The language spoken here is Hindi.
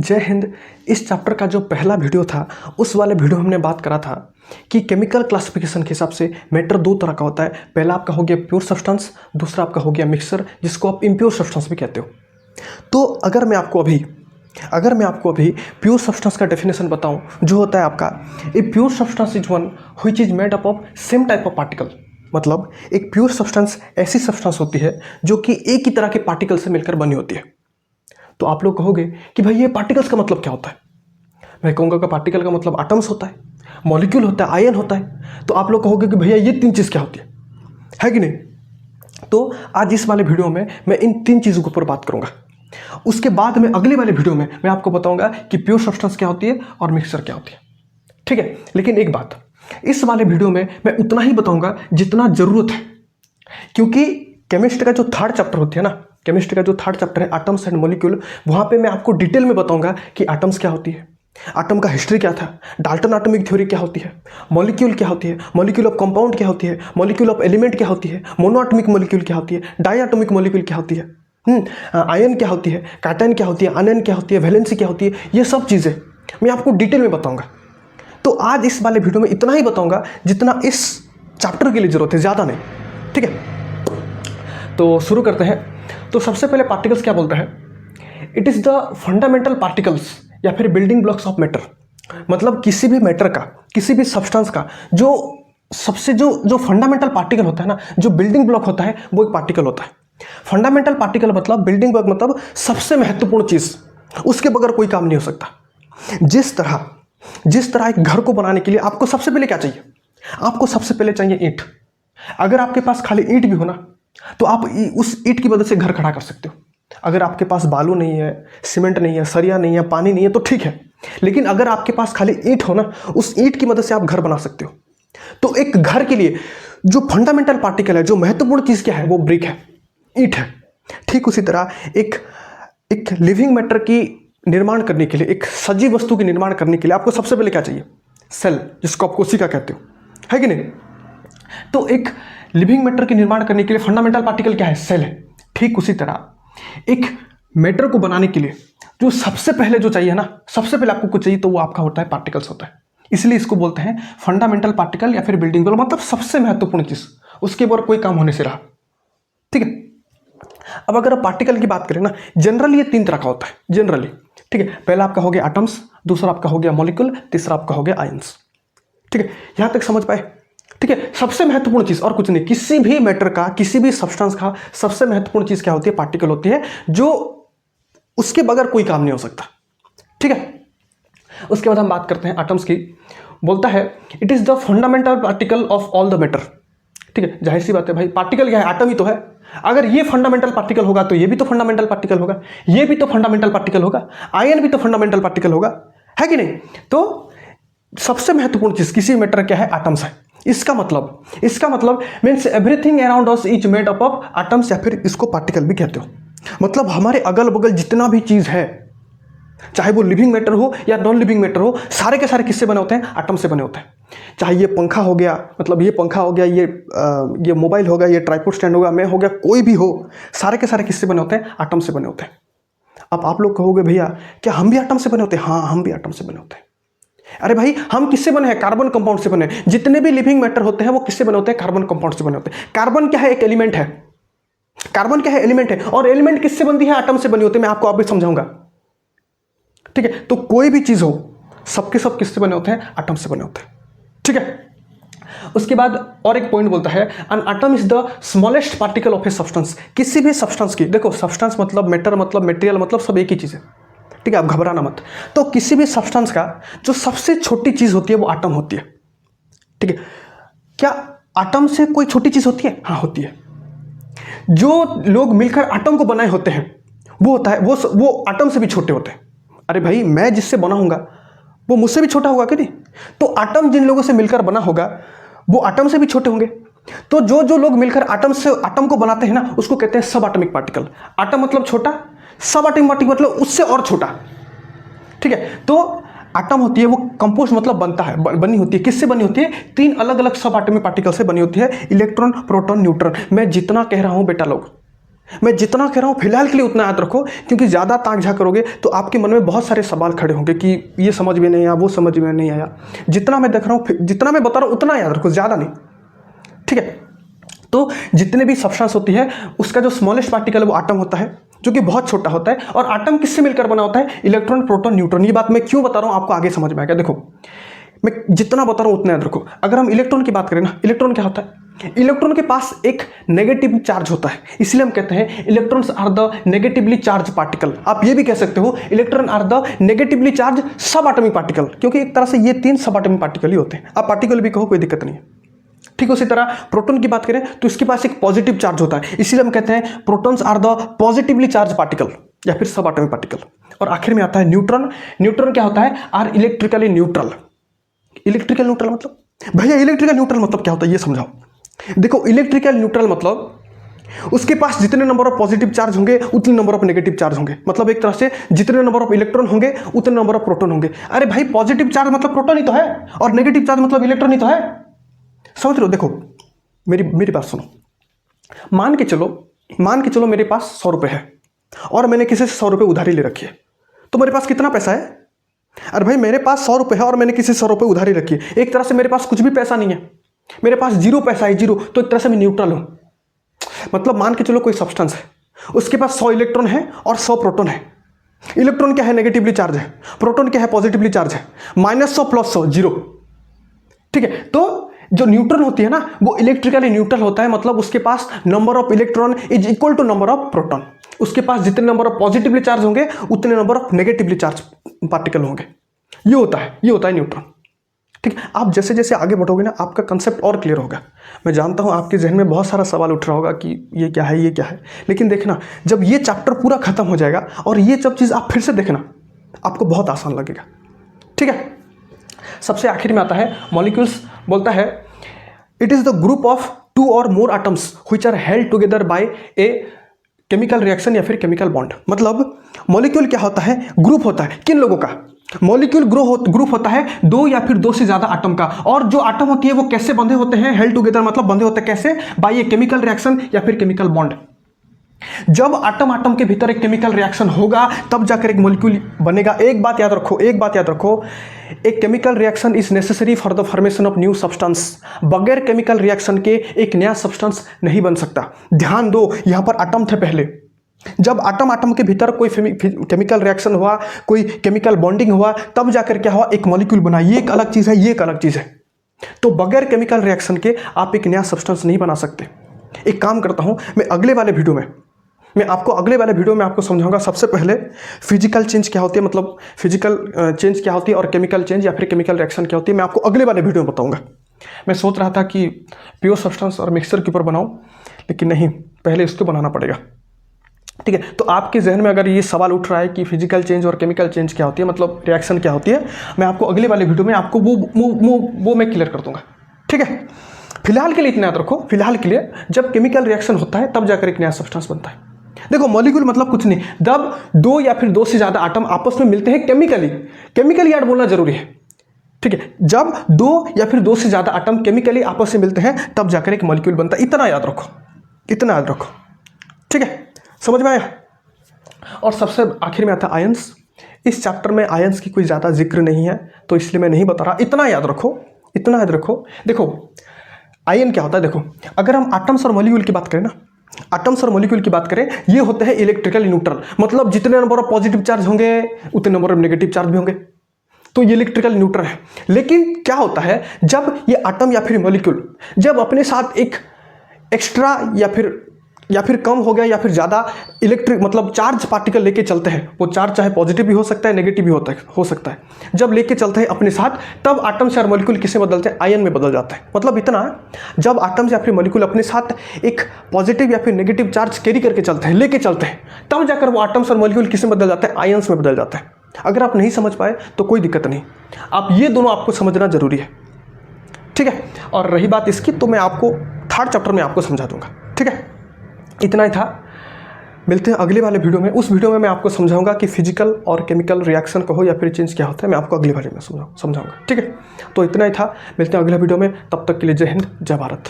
जय हिंद। इस चैप्टर का जो पहला वीडियो था उस वाले वीडियो में हमने बात करा था कि केमिकल क्लासिफिकेशन के हिसाब से मैटर दो तरह का होता है। पहला आपका हो गया प्योर सब्सटेंस, दूसरा आपका हो गया मिक्सचर, जिसको आप इम्प्योर सब्सटेंस भी कहते हो। तो अगर मैं आपको अभी प्योर सब्सटेंस का डेफिनेशन बताऊं, जो होता है आपका a pure substance is one which is made up of same type of particle. मतलब एक प्योर सब्सटेंस ऐसी सब्सटेंस होती है जो कि एक ही तरह के पार्टिकल से मिलकर बनी होती है। तो आप लोग कहोगे कि भाई ये पार्टिकल्स का मतलब क्या होता है। मैं कहूँगा कि पार्टिकल का मतलब एटम्स होता है, मॉलिक्यूल होता है, आयन होता है। तो आप लोग कहोगे कि भैया ये तीन चीज़ क्या होती है कि नहीं। तो आज इस वाले वीडियो में मैं इन तीन चीज़ों के ऊपर बात करूँगा। उसके बाद में अगले वाले वीडियो में मैं आपको बताऊँगा कि प्योर सब्सटेंस क्या होती है और मिक्सचर क्या होती है। ठीक है, लेकिन एक बात, इस वाले वीडियो में मैं उतना ही बताऊँगा जितना ज़रूरत है, क्योंकि केमिस्ट्री का जो थर्ड चैप्टर होती है ना, केमिस्ट्री का जो थर्ड चैप्टर है एटम्स एंड मॉलिक्यूल, वहाँ पे मैं आपको डिटेल में बताऊंगा कि एटम्स क्या होती है, एटम का हिस्ट्री क्या था, डाल्टन एटॉमिक थ्योरी क्या होती है, मॉलिक्यूल क्या होती है, मॉलिक्यूल ऑफ कंपाउंड क्या होती है, मॉलिक्यूल ऑफ एलिमेंट क्या होती है, मोनोएटॉमिक मॉलिक्यूल क्या होती है, डाईएटॉमिक मॉलिक्यूल क्या होती है, आयन क्या होती है, कैटायन क्या होती है, आयन क्या होती है, वैलेंसी क्या होती है, ये सब चीज़ें मैं आपको डिटेल में बताऊँगा। तो आज इस वाले वीडियो में इतना ही बताऊँगा जितना इस चैप्टर के लिए ज़रूरत है, ज़्यादा नहीं। ठीक है, तो शुरू करते हैं। तो सबसे पहले पार्टिकल्स क्या बोलता है, it is the fundamental particles या फिर बिल्डिंग ब्लॉक्स ऑफ मैटर। मतलब किसी भी मैटर का, किसी भी सब्सटेंस का जो सबसे जो फंडामेंटल पार्टिकल होता है ना, जो बिल्डिंग ब्लॉक होता है, वो एक पार्टिकल होता है। फंडामेंटल पार्टिकल मतलब बिल्डिंग ब्लॉक, मतलब सबसे महत्वपूर्ण चीज़, उसके बगैर कोई काम नहीं हो सकता। जिस तरह एक घर को बनाने के लिए आपको सबसे पहले क्या चाहिए, आपको सबसे पहले चाहिए ईंट। अगर आपके पास खाली ईंट भी हो ना, तो आप उस ईंट की मदद से घर खड़ा कर सकते हो। अगर आपके पास बालू नहीं है, सीमेंट नहीं है, सरिया नहीं है, पानी नहीं है, तो ठीक है, लेकिन अगर आपके पास खाली ईंट हो ना, उस ईंट की मदद से आप घर बना सकते हो। तो एक घर के लिए जो फंडामेंटल पार्टिकल है, जो महत्वपूर्ण चीज़ क्या है, वो ब्रिक है, ईंट है। ठीक उसी तरह एक लिविंग मैटर की निर्माण करने के लिए, एक सजीव वस्तु की निर्माण करने के लिए आपको सबसे पहले क्या चाहिए, सेल, जिसको आप कोशिका कहते हो, है कि नहीं। तो एक लिविंग मैटर के निर्माण करने के लिए फंडामेंटल पार्टिकल क्या है, सेल है। ठीक उसी तरह एक मैटर को बनाने के लिए जो सबसे पहले जो चाहिए ना, सबसे पहले आपको कुछ चाहिए, तो वो आपका होता है पार्टिकल्स होता है। इसलिए इसको बोलते हैं फंडामेंटल पार्टिकल या फिर बिल्डिंग ब्लॉक, मतलब सबसे महत्वपूर्ण चीज, उसके ऊपर कोई काम होने से रहा। ठीक है, अब अगर आप पार्टिकल की बात करें ना, जनरली ये तीन तरह का होता है जनरली। ठीक है, पहला आपका हो गया एटम्स, दूसरा आपका हो गया मॉलिक्यूल, तीसरा आपका हो गया आयंस। ठीक है, यहां तक समझ पाए। ठीक है, सबसे महत्वपूर्ण चीज और कुछ नहीं, किसी भी मैटर का, किसी भी सब्सटेंस का सबसे महत्वपूर्ण चीज क्या होती है, पार्टिकल होती है, जो उसके बगैर कोई काम नहीं हो सकता। ठीक है, उसके बाद हम बात करते हैं एटम्स की। बोलता है it is the fundamental particle of all the matter. ठीक है, जाहिर सी बात है भाई, पार्टिकल क्या है, एटम ही तो है। अगर ये फंडामेंटल पार्टिकल होगा तो ये भी तो फंडामेंटल पार्टिकल होगा, ये भी तो फंडामेंटल पार्टिकल होगा, आयन भी तो फंडामेंटल पार्टिकल होगा, है कि नहीं। तो सबसे महत्वपूर्ण चीज किसी मैटर क्या है, एटम्स है। इसका मतलब means everything around us is made up of atoms, या फिर इसको पार्टिकल भी कहते हो। मतलब हमारे अगल बगल जितना भी चीज है, चाहे वो लिविंग मैटर हो या नॉन लिविंग मैटर हो, सारे के सारे किससे बने होते हैं, एटम से बने होते हैं। चाहे ये पंखा हो गया, मतलब ये पंखा हो गया, ये मोबाइल होगा, ये ट्राइपॉड स्टैंड होगा, मैं हो गया, कोई भी हो, सारे के सारे किससे बने होते हैं, एटम से बने होते हैं। अब आप लोग कहोगे भैया क्या हम भी एटम से बने होते हैं। हाँ, हम भी एटम से बने होते हैं। अरे भाई, हम किससे बने हैं, कार्बन कंपाउंड से बने। जितने भी लिविंग मैटर होते हैं वो किससे बने होते हैं, कार्बन कंपाउंड से बने होते हैं। कार्बन क्या है, एक एलिमेंट है। कार्बन क्या है, एलिमेंट है। और एलिमेंट किससे बनती है, एटम से बनी होती है। मैं आपको अभी समझाऊंगा। ठीक है, तो कोई भी चीज हो, सबके सब किससे बने होते हैं, एटम से बने होते हैं। ठीक है, उसके बाद और एक पॉइंट बोलता है an atom is the smallest particle of a substance. किसी भी सब्सटेंस की, देखो सब्सटेंस मतलब मैटर, मतलब मटेरियल, मतलब सब एक ही चीज है। ठीक है, आप घबराना मत। तो किसी भी सब्सटेंस का जो सबसे छोटी चीज होती है वो एटम होती है। ठीक है, क्या एटम से कोई छोटी चीज होती है, हाँ होती है। जो लोग मिलकर एटम को बनाए होते हैं वो होता है, वो एटम से भी छोटे होते हैं। अरे भाई, मैं जिससे बना हूंगा वो मुझसे भी छोटा होगा कि नहीं। तो एटम जिन लोगों से मिलकर बना होगा वो एटम से भी छोटे होंगे। तो जो लोग मिलकर एटम को बनाते हैं ना, उसको कहते हैं सब एटॉमिक पार्टिकल। एटम मतलब छोटा, सब एटॉमिक पार्टिकल मतलब उससे और छोटा। ठीक है, तो एटम होती है वो कंपोस्ट, मतलब बनता है, बनी होती है, किससे बनी होती है, तीन अलग अलग सब एटॉमिक पार्टिकल से बनी होती है, इलेक्ट्रॉन, प्रोटॉन, न्यूट्रॉन। मैं जितना कह रहा हूं बेटा लोग, मैं जितना कह रहा हूँ फिलहाल के लिए उतना याद रखो, क्योंकि ज़्यादा ताक झाँक करोगे तो आपके मन में बहुत सारे सवाल खड़े होंगे कि ये समझ में नहीं आया, वो समझ में नहीं आया। जितना मैं देख रहा हूँ, जितना मैं बता रहा हूँ उतना याद रखो, ज़्यादा नहीं, ठीक है। तो जितने भी सब्सटेंस होती है उसका जो स्मॉलेस्ट पार्टिकल है वो आटम होता है, जो कि बहुत छोटा होता है। और आटम किससे मिलकर बना होता है? Electron, proton, neutron. ये बात मैं क्यों बता रहा हूँ आपको आगे समझ में आएगा। देखो मैं जितना बता रहा हूँ उतना याद रखो। अगर हम इलेक्ट्रॉन की बात करें ना, इलेक्ट्रॉन क्या होता है? इलेक्ट्रॉन के पास एक नेगेटिव चार्ज होता है, इसलिए हम कहते हैं electrons are the negatively charge particle. आप ये भी कह सकते हो electron are the negatively charge sub atomic particle, क्योंकि एक तरह से ये 3 सब एटॉमिक पार्टिकल ही होते हैं। आप पार्टिकल भी कहो, कोई दिक्कत नहीं है, ठीक। उसी तरह प्रोटॉन की बात करें तो इसके पास एक पॉजिटिव चार्ज होता है, इसीलिए हम कहते हैं protons are the positively charge particle या फिर सब एटॉमिक पार्टिकल। और आखिर में आता है न्यूट्रॉन। न्यूट्रॉन क्या होता है? Are electrically neutral. Electrical neutral मतलब, भैया इलेक्ट्रिकल न्यूट्रल मतलब क्या होता है ये समझाओ। देखो इलेक्ट्रिकल न्यूट्रल मतलब उसके पास जितने नंबर ऑफ पॉजिटिव चार्ज होंगे उतने नंबर ऑफ नेगेटिव चार्ज होंगे। मतलब एक तरह से जितने नंबर ऑफ इलेक्ट्रॉन होंगे उतने नंबर ऑफ प्रोटॉन होंगे। अरे भाई पॉजिटिव चार्ज मतलब प्रोटॉन ही तो है, और नेगेटिव चार्ज मतलब इलेक्ट्रॉन ही तो है। समझ रहे हो? देखो मेरी बात सुनो। मान के चलो मेरे पास 100 रुपये है और मैंने किसी से 100 रुपये उधारी ले रखी है, तो मेरे पास कितना पैसा है? अरे भाई मेरे पास 100 रुपये है और मैंने किसी से 100 रुपये उधारी रखी है, एक तरह से मेरे पास कुछ भी पैसा नहीं है, मेरे पास 0 पैसा है, 0। तो एक तरह से मैं न्यूट्रल हूं। मतलब मान के चलो कोई सब्सटेंस है, उसके पास 100 इलेक्ट्रॉन है और 100 प्रोटॉन है। इलेक्ट्रॉन क्या है? नेगेटिवली चार्ज है। प्रोटॉन क्या है? पॉजिटिवली चार्ज है। -100 + 100 0, ठीक है। तो जो न्यूट्रॉन होती है ना वो इलेक्ट्रिकली न्यूट्रल होता है, मतलब उसके पास number of electron is equal to number of proton. उसके पास जितने नंबर ऑफ पॉजिटिवली चार्ज होंगे उतने number of negatively charge particle होंगे। ये होता है न्यूट्रॉन, ठीक है। आप जैसे जैसे आगे बढ़ोगे ना आपका कंसेप्ट और क्लियर होगा। मैं जानता हूँ आपके जहन में बहुत सारा सवाल उठ रहा होगा कि ये क्या है, ये क्या है, लेकिन देखना जब ये चैप्टर पूरा खत्म हो जाएगा और ये सब चीज़ आप फिर से देखना आपको बहुत आसान लगेगा, ठीक है। सबसे आखिर में आता है मॉलिक्यूल्स। बोलता है it is the group of 2 और more atoms which are held together by a chemical reaction या फिर केमिकल बॉन्ड। मतलब मॉलिक्यूल क्या होता है? ग्रुप होता है। किन लोगों का? मॉलिक्यूल ग्रुप होता है 2 या फिर 2 से ज्यादा एटम का। और जो एटम होती है वो कैसे बंधे होते हैं? हेल्ड टुगेदर मतलब बंधे होते हैं कैसे? बाय ए केमिकल रिएक्शन या फिर केमिकल बॉन्ड। जब आटम के भीतर एक केमिकल रिएक्शन होगा तब जाकर एक मॉलिक्यूल बनेगा। एक बात याद रखो, एक chemical reaction is necessary for the formation of new substance. बगैर केमिकल रिएक्शन के एक नया सब्सटेंस नहीं बन सकता। ध्यान दो, यहां पर एटम थे पहले। जब आटम के भीतर कोई केमिकल रिएक्शन हुआ, कोई केमिकल बॉन्डिंग हुआ, तब जाकर क्या हुआ? एक मॉलिक्यूल बना। ये एक अलग चीज है, ये एक अलग चीज है। तो बगैर केमिकल रिएक्शन के आप एक नया सब्सटेंस नहीं बना सकते। एक काम करता हूं, मैं अगले वाले वीडियो में आपको समझाऊंगा सबसे पहले फिजिकल चेंज क्या होती है, मतलब फिजिकल चेंज क्या होती है और केमिकल चेंज या फिर केमिकल रिएक्शन क्या होती है, मैं आपको अगले वाले वीडियो में बताऊंगा। मैं सोच रहा था कि प्योर सब्सटेंस और मिक्सचर के ऊपर बनाऊं, लेकिन नहीं, पहले इसको बनाना पड़ेगा, ठीक है। तो आपके जहन में अगर ये सवाल उठ रहा है कि फिजिकल चेंज और केमिकल चेंज क्या होती है, मतलब रिएक्शन क्या होती है, मैं आपको अगले वाले वीडियो में आपको वो मैं क्लियर कर दूंगा, ठीक है। फिलहाल के लिए इतना याद रखो, फिलहाल के लिए जब केमिकल रिएक्शन होता है तब जाकर एक नया सब्सटेंस बनता है। देखो मॉलिक्यूल मतलब कुछ नहीं, जब 2 या फिर 2 से ज्यादा आटम आपस में मिलते हैं केमिकली याद बोलना जरूरी है, ठीक है। जब 2 या फिर 2 से ज्यादा आटम केमिकली आपस में मिलते हैं तब जाकर एक मॉलिक्यूल बनता है। इतना याद रखो, ठीक है। समझ में आया? और सबसे आखिर में आता है आयंस। इस चैप्टर में आयंस की कोई ज्यादा जिक्र नहीं है तो इसलिए मैं नहीं बता रहा। इतना याद रखो। देखो आयन क्या होता है, देखो अगर हम एटम्स और मॉलिक्यूल की बात करें, ये होते हैं इलेक्ट्रिकल न्यूट्रल। मतलब जितने नंबर ऑफ पॉजिटिव चार्ज होंगे उतने नंबर ऑफ नेगेटिव चार्ज भी होंगे, तो ये इलेक्ट्रिकल न्यूट्रल है। लेकिन क्या होता है जब ये एटम या फिर मॉलिक्यूल जब अपने साथ एक एक्स्ट्रा या फिर कम हो गया या फिर ज़्यादा इलेक्ट्रिक मतलब चार्ज पार्टिकल लेके चलते हैं, वो चार्ज चाहे पॉजिटिव भी हो सकता है नेगेटिव भी हो सकता है, जब लेके चलते हैं अपने साथ तब एटम्स या मॉलिक्यूल किसे बदलते हैं? आयन में बदल जाता है। मतलब इतना, जब एटम्स या फिर मॉलिक्यूल अपने साथ एक पॉजिटिव या फिर नेगेटिव चार्ज कैरी करके चलते हैं, लेके चलते हैं, तब जाकर वो एटम्स और मॉलिक्यूल किसे बदल जाते हैं? आयंस में बदल जाता है। अगर आप नहीं समझ पाए तो कोई दिक्कत नहीं, आप ये दोनों आपको समझना जरूरी है, ठीक है। और रही बात इसकी तो मैं आपको 3rd चैप्टर में आपको समझा दूंगा, ठीक है। इतना ही था, मिलते हैं अगले वाले वीडियो में। उस वीडियो में मैं आपको समझाऊंगा कि फिजिकल और केमिकल रिएक्शन कहो या फिर चेंज क्या होता है, मैं आपको अगले वाले में समझाऊंगा, ठीक है। तो इतना ही था, मिलते हैं अगले वीडियो में, तब तक के लिए जय हिंद, जय भारत।